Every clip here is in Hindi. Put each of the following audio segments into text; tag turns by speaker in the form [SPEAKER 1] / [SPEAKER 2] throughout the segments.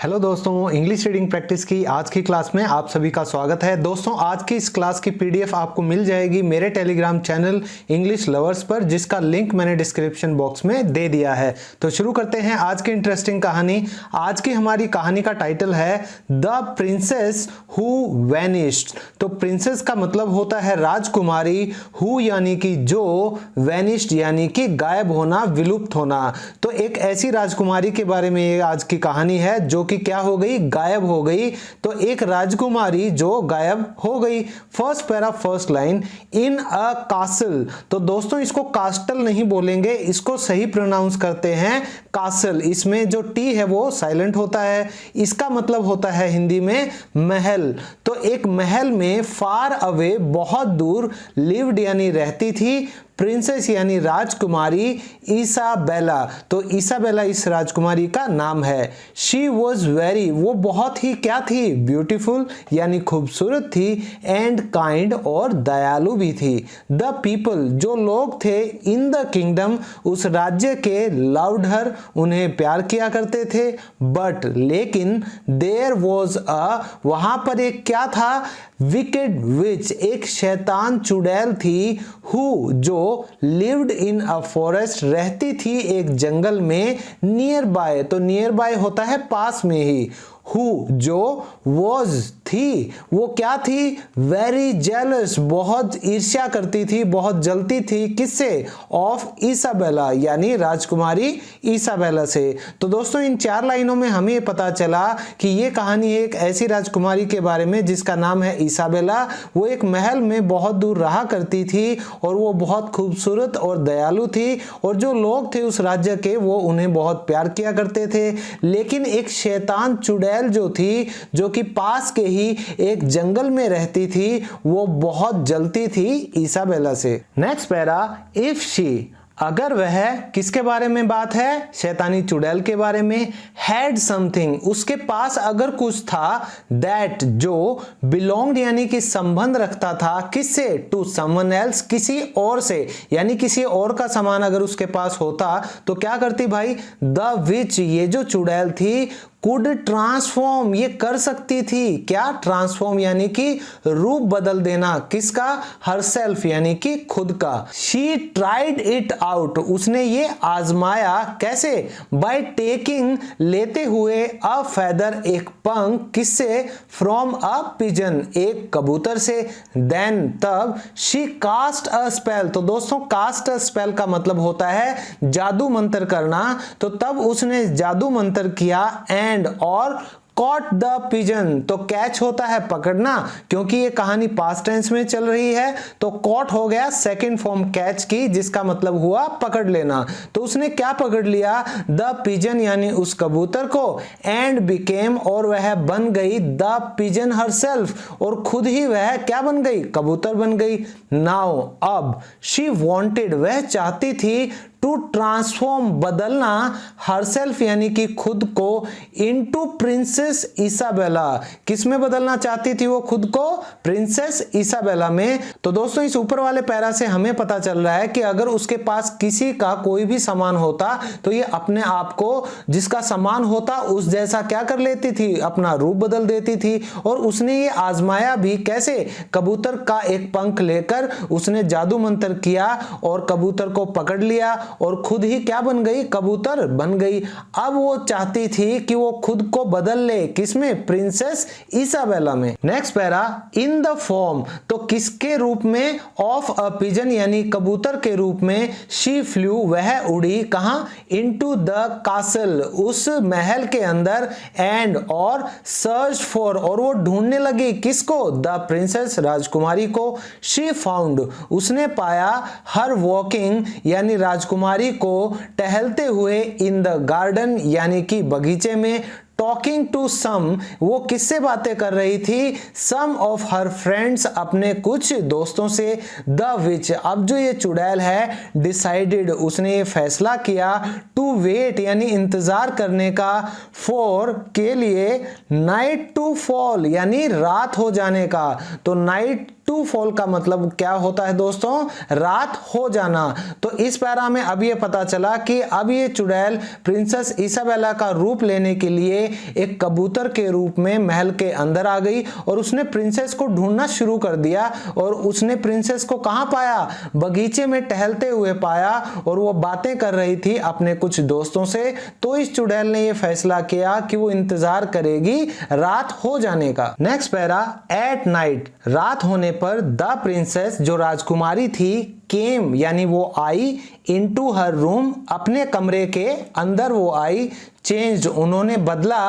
[SPEAKER 1] हेलो दोस्तों, इंग्लिश रीडिंग प्रैक्टिस की आज की क्लास में आप सभी का स्वागत है। दोस्तों, आज की इस क्लास की पीडीएफ आपको मिल जाएगी मेरे टेलीग्राम चैनल इंग्लिश लवर्स पर, जिसका लिंक मैंने डिस्क्रिप्शन बॉक्स में दे दिया है। तो शुरू करते हैं आज की इंटरेस्टिंग कहानी। आज की हमारी कहानी का टाइटल है द प्रिंसेस हु वैनिश्ड। तो प्रिंसेस का मतलब होता है राजकुमारी, हु यानी कि जो, वैनिश्ड यानी कि गायब होना, विलुप्त होना। तो एक ऐसी राजकुमारी के बारे में ये आज की कहानी है जो कि क्या हो गई, गायब हो गई। तो एक राजकुमारी जो गायब हो गई। फर्स्ट पैरा फर्स्ट लाइन, इन अ कासल। तो दोस्तों इसको कास्टल नहीं बोलेंगे, इसको सही प्रोनाउंस करते हैं कासल। इसमें जो टी है वो साइलेंट होता है। इसका मतलब होता है हिंदी में महल। तो एक महल में फार अवे, बहुत दूर, लिव्ड यानी रहती थी, प्रिंसेस यानी राजकुमारी, इसाबेला। तो इसाबेला इस राजकुमारी का नाम है। शी वॉज वेरी, वो बहुत ही क्या थी, ब्यूटीफुल यानी खूबसूरत थी, एंड काइंड और दयालु भी थी। द पीपल, जो लोग थे, इन द किंगडम, उस राज्य के, लव्ड हर, उन्हें प्यार किया करते थे। बट लेकिन देयर वॉज अ, वहां पर एक क्या था, विकेड विच, एक शैतान चुड़ैल थी, हु जो लिव्ड इन अ फॉरेस्ट, रहती थी एक जंगल में, नियर बाय। तो नियर बाय होता है पास में ही। हु जो वॉज थी, वो क्या थी, वेरी जेलस, बहुत ईर्ष्या करती थी, बहुत जलती थी, किससे, ऑफ इसाबेला यानी राजकुमारी इसाबेला से। तो दोस्तों इन चार लाइनों में हमें पता चला कि ये कहानी एक ऐसी राजकुमारी के बारे में जिसका नाम है इसाबेला। वो एक महल में बहुत दूर रहा करती थी और वो बहुत खूबसूरत और दयालु थी, और जो लोग थे उस राज्य के वो उन्हें बहुत प्यार किया करते थे। लेकिन एक शैतान चुड़ैल जो थी, जो कि पास के ही एक जंगल में रहती थी, वो बहुत जलती थी इसाबेला से। नेक्स्ट पैरा, इफ शी, अगर वह, किसके बारे में बात है, शैतानी चुड़ैल के बारे में, हैड समथिंग, उसके पास अगर कुछ था, दैट जो, बिलोंग्ड यानी कि संबंध रखता था, किससे, टू समवन एल्स, किसी और से, यानी किसी और का सामान अगर उसके पास होता तो क्या करती भाई, द विच, ये जो चुड़ैल थी, कुड ट्रांसफॉर्म, ये कर सकती थी, क्या, ट्रांसफॉर्म यानी कि रूप बदल देना, किसका, हरसेल्फ यानी कि खुद का। शी ट्राइड इट आउट, उसने ये आजमाया, कैसे, बाय टेकिंग, लेते हुए, अ फेदर, एक पंख, किससे, फ्रॉम अ पिजन, एक कबूतर से। देन, तब, शी कास्ट अ स्पेल। तो दोस्तों कास्ट अ स्पेल का मतलब होता है जादू मंत्र करना। तो तब उसने जादू मंत्र किया, एंड और कॉट द पिजन, तो कैच होता है पकड़ना, क्योंकि ये कहानी पास्ट टेंस में चल रही है, तो कॉट हो गया सेकंड फॉर्म कैच की, जिसका मतलब हुआ पकड़ लेना। तो उसने क्या पकड़ लिया, द पिजन यानी उस कबूतर को, एंड बिकेम, और वह बन गई, द पिजन हरसेल्फ, और खुद ही वह क्या बन गई, कबूतर बन गई। नाउ, अब, शी वांटेड, वह चाहती थी, टू ट्रांसफॉर्म, बदलना, हरसेल्फ यानी कि खुद को, इनटू प्रिंसेस इसाबेला, किसमें बदलना चाहती थी वो खुद को, प्रिंसेस इसाबेला में। तो दोस्तों इस ऊपर वाले पैरा से हमें पता चल रहा है कि अगर उसके पास किसी का कोई भी सामान होता तो ये अपने आप को, जिसका सामान होता उस जैसा क्या कर लेती थी, अपना रूप बदल देती थी। और उसने ये आजमाया भी, कैसे, कबूतर का एक पंख लेकर उसने जादू मंत्र किया और कबूतर को पकड़ लिया और खुद ही क्या बन गई, कबूतर बन गई। अब वो चाहती थी कि वो खुद को बदल ले, किसमें, प्रिंसेस इसाबेला में। Next para, in the form, तो किसके रूप में, ऑफ अ पिजन यानी कबूतर के रूप में, शी फ्लू, वह उड़ी, कहां, इनटू द कासल, उस महल के अंदर, एंड और, सर्च फॉर, और वो ढूंढने लगी, किसको, द प्रिंसेस, राजकुमारी को। शी फाउंड, उसने पाया, हर वॉकिंग यानी राजकुमारी को टहलते हुए, इन द गार्डन यानी कि बगीचे में, टॉकिंग टू सम, वो किससे बातें कर रही थी, सम ऑफ हर फ्रेंड्स, अपने कुछ दोस्तों से। द विच, अब जो ये चुड़ैल है, डिसाइडेड, उसने ये फैसला किया, टू वेट यानी इंतजार करने का, फॉर, के लिए, नाइट टू फॉल यानी रात हो जाने का। तो नाइट टू फॉल का मतलब क्या होता है दोस्तों, रात हो जाना। तो इस पैरा में अब ये पता चला कि अब ये चुड़ैल प्रिंसेस इसाबेला का रूप लेने के लिए एक कबूतर के रूप में महल के अंदर आ गई और उसने प्रिंसेस को ढूंढना शुरू कर दिया। और उसने प्रिंसेस को कहां पाया, बगीचे में टहलते हुए पाया और वो बातें कर रही थी अपने कुछ दोस्तों से। तो इस चुड़ैल ने ये फैसला किया कि वो इंतजार करेगी रात हो जाने का। नेक्स्ट पैरा, एट नाइट, रात होने पर द प्रिंसेस जो राजकुमारी थी केम यानी वो आई, इनटू हर रूम, अपने कमरे के अंदर वो आई, चेंज्ड उन्होंने बदला,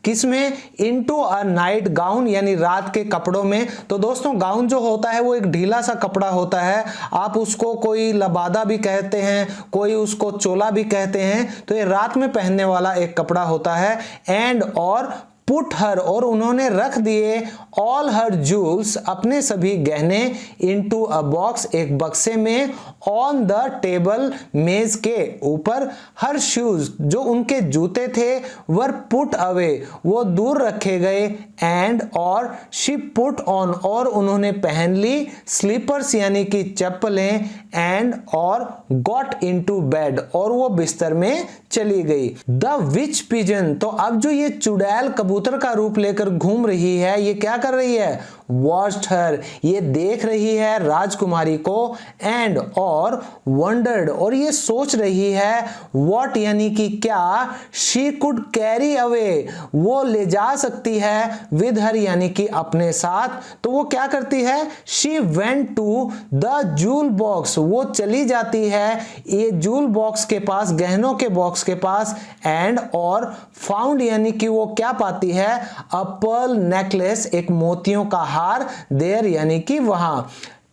[SPEAKER 1] किसमें, इनटू अ नाइट गाउन यानी रात के कपड़ों में। तो दोस्तों गाउन जो होता है वो एक ढीला सा कपड़ा होता है, आप उसको कोई लबादा भी कहते हैं, कोई उसको चोला भी कहते हैं। तो ये रात में पहनने वाला एक कपड़ा होता है। एंड और पुट हर, और उन्होंने रख दिए, ऑल हर जूल्स, अपने सभी गहने, इनटू अ बॉक्स, एक बक्से में, ऑन द टेबल, मेज के ऊपर, हर शूज, जो उनके जूते थे, वर पुट अवे, वो दूर रखे गए, एंड और शी पुट ऑन, और उन्होंने पहन ली, स्लीपर्स यानी कि चप्पलें, एंड और गॉट इनटू बेड, और वो बिस्तर में चली गई। द विच पिजन, तो अब जो ये चुड़ैल कबूतर का रूप लेकर घूम रही है, ये क्या कर रही है, वॉच्ड हर, ये देख रही है राजकुमारी को, एंड और वंडर्ड, और ये सोच रही है, व्हाट यानी कि क्या, शी कुड कैरी अवे, वो ले जा सकती है, विद हर यानी कि अपने साथ। तो वो क्या करती है, she went to the jewel box, वो चली जाती है ये जूल बॉक्स के पास, गहनों के बॉक्स के पास, एंड और फाउंड यानी कि वो क्या पाती है, अ पर्ल नेकलेस, एक मोतियों का हार, देयर यानी कि वहां,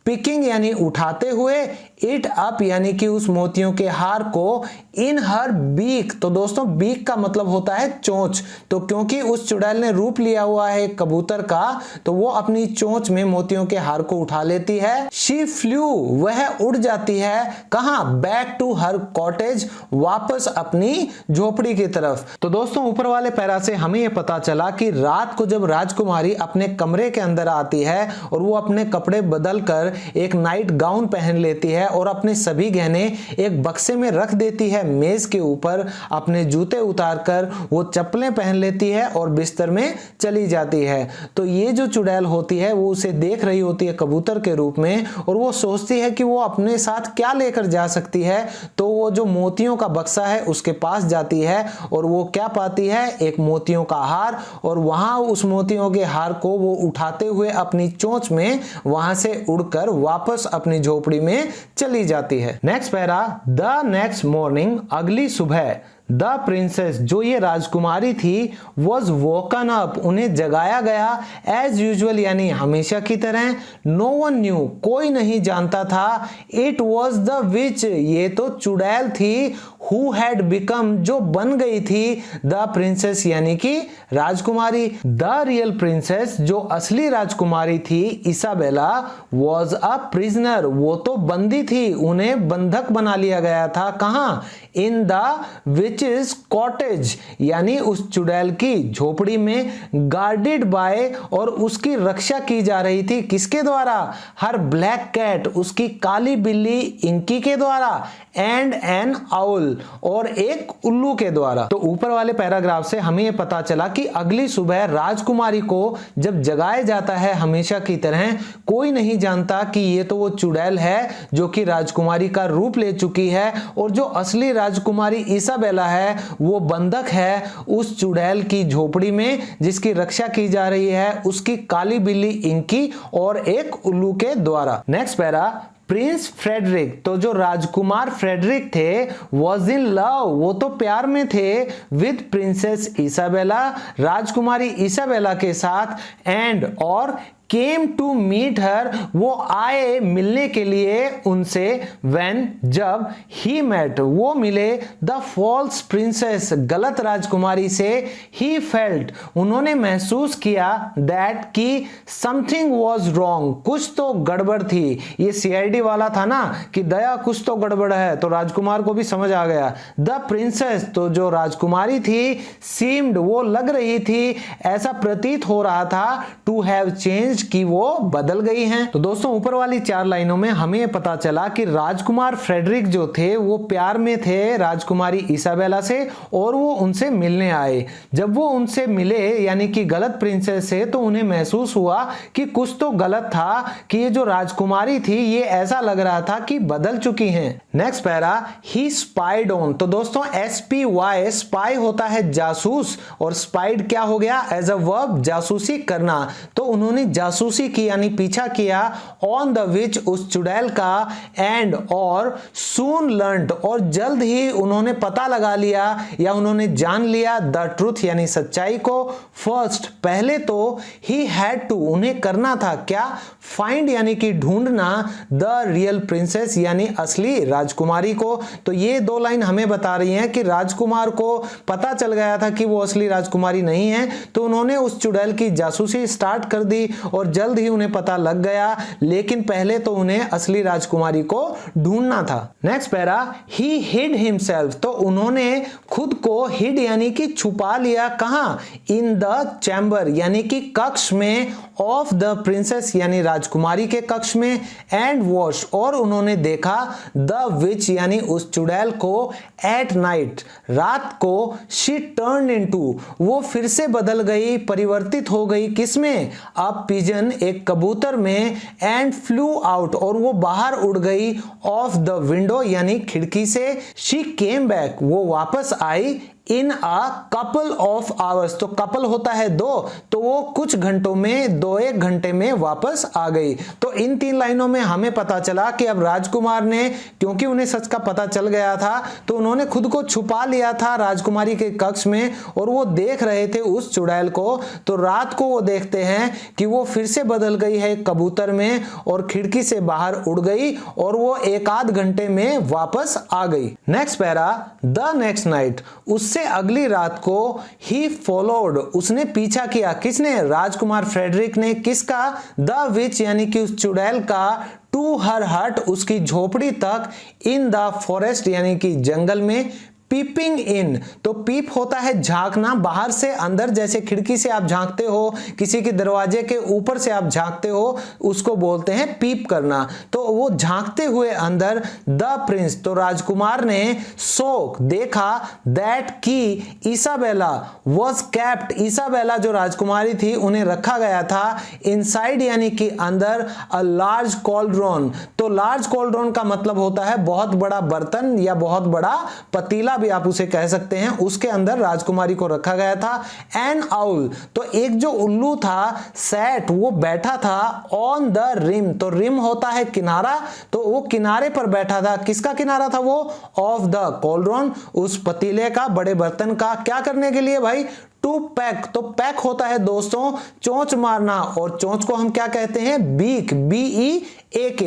[SPEAKER 1] पिकिंग यानी उठाते हुए, इट अप यानी कि उस मोतियों के हार को, इन हर बीक, तो दोस्तों बीक का मतलब होता है चोंच। तो क्योंकि उस चुड़ैल ने रूप लिया हुआ है कबूतर का, तो वो अपनी चोंच में मोतियों के हार को उठा लेती है। शी फ्लू, वह उड़ जाती है, कहां, बैक टू हर कॉटेज, वापस अपनी झोपड़ी की तरफ। तो दोस्तों ऊपर वाले पैरा से हमें यह पता चला कि रात को जब राजकुमारी अपने कमरे के अंदर आती है और वो अपने कपड़े बदल कर एक नाइट गाउन पहन लेती है और अपने सभी गहने एक बक्से में रख देती है मेज के ऊपर, अपने जूते उतारकर वो चप्पलें पहन लेती है और बिस्तर में चली जाती है। तो ये जो चुड़ैल होती है वो उसे देख रही होती है कबूतर के रूप में और वो सोचती है कि वो अपने साथ क्या लेकर जा सकती है। तो वो जो मोतियों का बक्सा है उसके पास जाती है और वो क्या पाती है, एक मोतियों का हार, और वहां उस मोतियों के हार को वो उठाते हुए अपनी चोंच में वहां से उड़कर वापस अपनी झोपड़ी में चली जाती है। Next para, the next morning, अगली सुबह, द प्रिंसेस जो ये राजकुमारी थी, वॉज वोकन अप, उन्हें जगाया गया, एज यूजुअल यानी हमेशा की तरह, नो वन न्यू, कोई नहीं जानता था, इट वॉज द विच, ये तो चुड़ैल थी, हु हैड बिकम, जो बन गई थी, द प्रिंसेस यानी कि राजकुमारी। द रियल प्रिंसेस जो असली राजकुमारी थी, इसाबेला, वॉज अ प्रिजनर, वो तो बंदी थी, उन्हें बंधक बना लिया गया था, कहां, इन द विचेस कॉटेज यानी उस चुड़ैल की झोपड़ी में, गार्डेड बाय, और उसकी रक्षा की जा रही थी किसके द्वारा, हर ब्लैक कैट, उसकी काली बिल्ली इंकी के द्वारा, एंड एन आउल, और एक उल्लू के द्वारा। तो ऊपर वाले पैराग्राफ से हमें यह पता चला कि अगली सुबह राजकुमारी को जब जगाया जाता है हमेशा की तरह, कोई नहीं जानता कि ये तो वो चुड़ैल है जो कि राजकुमारी का रूप ले चुकी है, और जो असली राजकुमारी इसाबेला है वो बंधक है उस चुड़ैल की झोपड़ी में जिसकी रक्षा की जा रही है उसकी काली बिल्ली इंकी और एक उल्लू के द्वारा। नेक्स्ट पैरा, प्रिंस फ्रेडरिक, तो जो राजकुमार फ्रेडरिक थे, वॉज इन लव, वो तो प्यार में थे, with princess Isabella, Rajkumari Isabella के साथ, एंड और केम टू मीट हर, वो आए मिलने के लिए उनसे, व्हेन जब, ही मेट, वो मिले, द फॉल्स प्रिंसेस, गलत राजकुमारी से, ही फेल्ट, उन्होंने महसूस किया, दैट की समथिंग वॉज रॉन्ग, कुछ तो गड़बड़ थी। ये सीआईडी वाला था ना कि दया कुछ तो गड़बड़ है, तो राजकुमार को भी समझ आ गया। द प्रिंसेस, तो जो राजकुमारी थी, सीम्ड, वो लग रही थी, ऐसा प्रतीत हो रहा था, टू हैव चेंज्ड, चेंज कि वो बदल गई हैं। तो दोस्तों ऊपर वाली 4 लाइनों में हमें पता चला कि राजकुमार फ्रेडरिक जो थे वो प्यार में थे राजकुमारी इसाबेला से और वो उनसे मिलने आए। जब वो उनसे मिले यानी कि गलत प्रिंसेस से, तो उन्हें महसूस हुआ कि कुछ तो गलत था कि ये जो राजकुमारी थी ये ऐसा लग रहा था कि बदल चुकी हैं। Next para, he spied on. तो दोस्तों SPY स्पाई होता है जासूस और स्पाइड क्या हो गया, एज अ वर्ब जासूसी करना। तो उन्होंने जासूसी की यानी पीछा किया ऑन द विच उस चुड़ैल का, एंड और सून लर्नड और जल्द ही उन्होंने पता लगा लिया या उन्होंने जान लिया द ट्रूथ यानी सच्चाई को। फर्स्ट पहले तो ही हैड टू उन्हें करना था क्या, फाइंड यानी कि ढूंढना द रियल प्रिंसेस यानी असली राजकुमारी को। तो ये 2 लाइन हमें बता रही हैं कि राजकुमार को पता चल गया था कि वो असली राजकुमारी नहीं है, तो उन्होंने उस चुड़ैल की जासूसी स्टार्ट कर दी और जल्द ही उन्हें पता लग गया, लेकिन पहले तो उन्हें असली राजकुमारी को ढूंढना था। नेक्स्ट पैरा, ही हिड हिमसेल्फ। तो उन्होंने खुद को हिड यानी कि छुपा लिया, कहां, इन द चैम्बर यानी कि कक्ष में, ऑफ द प्रिंसेस यानी राजकुमारी के कक्ष में, एंड वॉच और उन्होंने देखा द विच यानी उस चुड़ैल को, एट नाइट रात को, शी टर्न इनटू वो फिर से बदल गई, परिवर्तित हो गई, किसमें, अ पिजन एक कबूतर में, एंड फ्लू आउट और वो बाहर उड़ गई, ऑफ द विंडो यानी खिड़की से, शी केम बैक वो वापस आई, इन अ कपल ऑफ आवर्स। तो कपल होता है 2, तो वो कुछ घंटों में 2-1 घंटे में वापस आ गई। तो इन 3 लाइनों में हमें पता चला कि अब राजकुमार ने, क्योंकि उन्हें सच का पता चल गया था, तो उन्होंने खुद को छुपा लिया था राजकुमारी के कक्ष में और वो देख रहे थे उस चुड़ैल को। तो रात को वो देखते हैं कि वो फिर से बदल गई है कबूतर में और खिड़की से बाहर उड़ गई और वो 1-8 घंटे में वापस आ गई। Next para, the next night उससे अगली रात को, ही फॉलोड उसने पीछा किया, किसने, राजकुमार फ्रेडरिक ने, किसका, द विच यानी कि उस चुड़ैल का, टू हर हट उसकी झोपड़ी तक, इन द फॉरेस्ट यानी कि जंगल में, पीपिंग इन। तो पीप होता है झांकना बाहर से अंदर, जैसे खिड़की से आप झांकते हो, किसी के दरवाजे के ऊपर से आप झांकते हो, उसको बोलते हैं पीप करना। तो वो झांकते हुए अंदर, द प्रिंस तो राजकुमार ने, सो देखा, दैट की इसाबेला वॉज कैप्ट इसाबेला जो राजकुमारी थी उन्हें रखा गया था, इनसाइड यानी कि अंदर, अ लार्ज कॉल्ड्रॉन। तो लार्ज कॉल्ड्रॉन का मतलब होता है बहुत बड़ा बर्तन या बहुत बड़ा पतीला भी आप उसे कह सकते हैं, उसके अंदर राजकुमारी को रखा गया था। एन आउल तो एक जो उल्लू था, सैट वो बैठा था, ऑन द रिम तो रिम होता है किनारा, तो वो किनारे पर बैठा था, किसका किनारा था वो, ऑफ द कॉल्ड्रॉन उस पतीले का, बड़े बर्तन का, क्या करने के लिए भाई, टू पैक। तो पैक होता है दोस्तों चोंच मारना और चोंच को हम क्या कहते हैं, बीक, BEAK।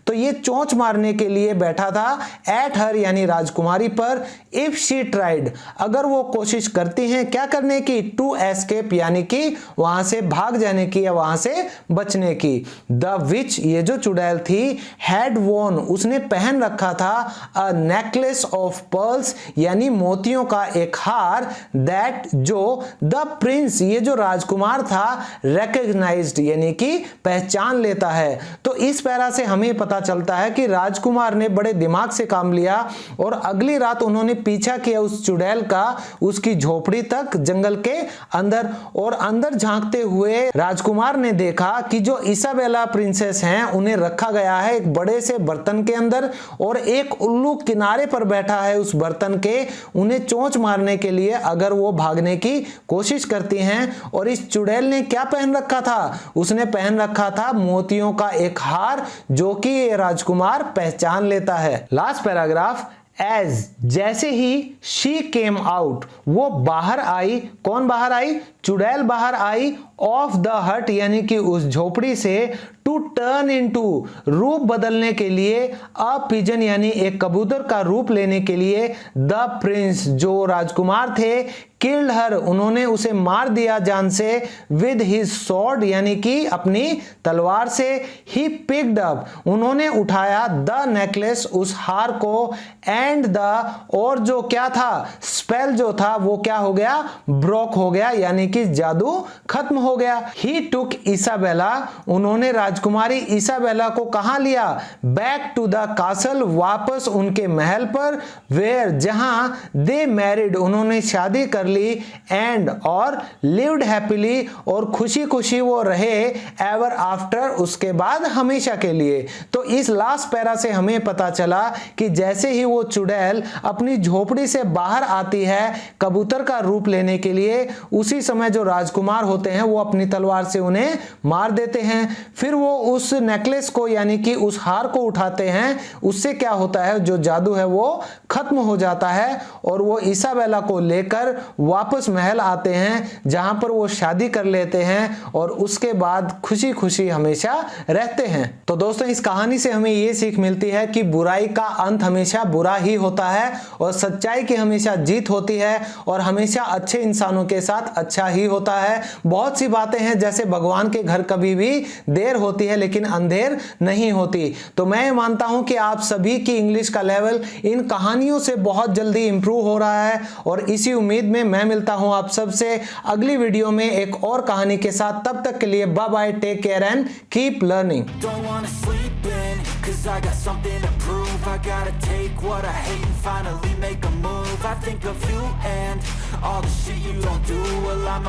[SPEAKER 1] तो ये चोंच मारने के लिए बैठा था, एट हर यानी राजकुमारी पर, इफ शी ट्राइड अगर वो कोशिश करती हैं क्या करने की, टू एस्केप यानी कि वहां से भाग जाने की या वहां से बचने की। द विच ये जो चुड़ैल थी, हैड वॉन उसने पहन रखा था, अ नेकलेस ऑफ पर्ल्स यानी मोतियों का एक हार, दैट जो द प्रिंस ये जो राजकुमार था, रिकॉग्नाइज्ड यानी कि पहचान लेता है। तो इस पैरा से हमें पता चलता है कि राजकुमार ने बड़े दिमाग से काम लिया और अगली रात उन्होंने पीछा किया उस चुड़ैल का उसकी झोपड़ी तक जंगल के अंदर, और अंदर झांकते हुए राजकुमार ने देखा कि जो इसाबेला प्रिंसेस हैं उन्हें रखा गया है एक बड़े से बर्तन के अंदर और एक उल्लू किनारे पर बैठा है उस बर्तन के, उन्हें चोंच मारने के लिए अगर वो भागने की कोशिश करती हैं। और इस चुड़ैल ने क्या पहन रखा था, उसने पहन रखा था मोतियों का एक हार जो कि ये राजकुमार पहचान लेता है। लास्ट पैराग्राफ, एज जैसे ही शी केम आउट वो बाहर आई, कौन बाहर आई, चुड़ैल बाहर आई, ऑफ द हट यानी कि उस झोपड़ी से, टू टू टर्न इनटू, रूप बदलने के लिए, अ पिजन यानी एक कबूतर का रूप लेने के लिए, द प्रिंस जो राजकुमार थे, किल्ड हर उन्होंने उसे मार दिया जान से, विद हिज स्वॉर्ड यानी कि अपनी तलवार से, ही पिक्ड अप उन्होंने उठाया, द नेकलेस उस हार को, एंड द और जो क्या था, स्पेल जो था वो क्या हो गया, ब्रोक हो गया यानी कि जादू खत्म हो गया। ही टुक इसाबेला उन्होंने राजकुमारी इसाबेला को कहां लिया, बैक टू द कासल वापस उनके महल पर, वेयर जहां, दे मैरिड उन्होंने शादी कर ली, एंड और लिव्ड हैप्पीली और खुशी खुशी वो रहे, एवर आफ्टर उसके बाद हमेशा के लिए। तो इस लास्ट पैरा से हमें पता चला कि जैसे ही वो चुड़ैल अपनी झोपड़ी से बाहर आती है कबूतर का रूप लेने के लिए, उसी समय जो राजकुमार होते हैं वो अपनी तलवार से उन्हें मार देते हैं। फिर वो उस नेकलेस को यानी कि उस हार को उठाते हैं, उससे क्या होता है, जो जादू है वो खत्म हो जाता है और वो इसाबेला को लेकर वापस महल आते हैं जहां पर वो शादी कर लेते हैं और उसके बाद खुशी खुशी हमेशा रहते हैं। तो दोस्तों इस कहानी से हमें ये सीख मिलती है कि बुराई का अंत हमेशा बुरा ही होता है और सच्चाई की हमेशा जीत होती है और हमेशा अच्छे इंसानों के साथ अच्छा ही होता है। बहुत सी बातें हैं जैसे भगवान के घर कभी भी देर होती है लेकिन अंधेर नहीं होती। तो मैं मानता हूं कि आप सभी की इंग्लिश का लेवल इन कहानियों से बहुत जल्दी इंप्रूव हो रहा है और इसी उम्मीद में मैं मिलता हूं आप सबसे अगली वीडियो में एक और कहानी के साथ। तब तक के लिए bye bye, take care and keep learning.
[SPEAKER 2] I got something to prove. I gotta take what I hate and finally make a move. I think of you and all the shit you don't do. Well, I'm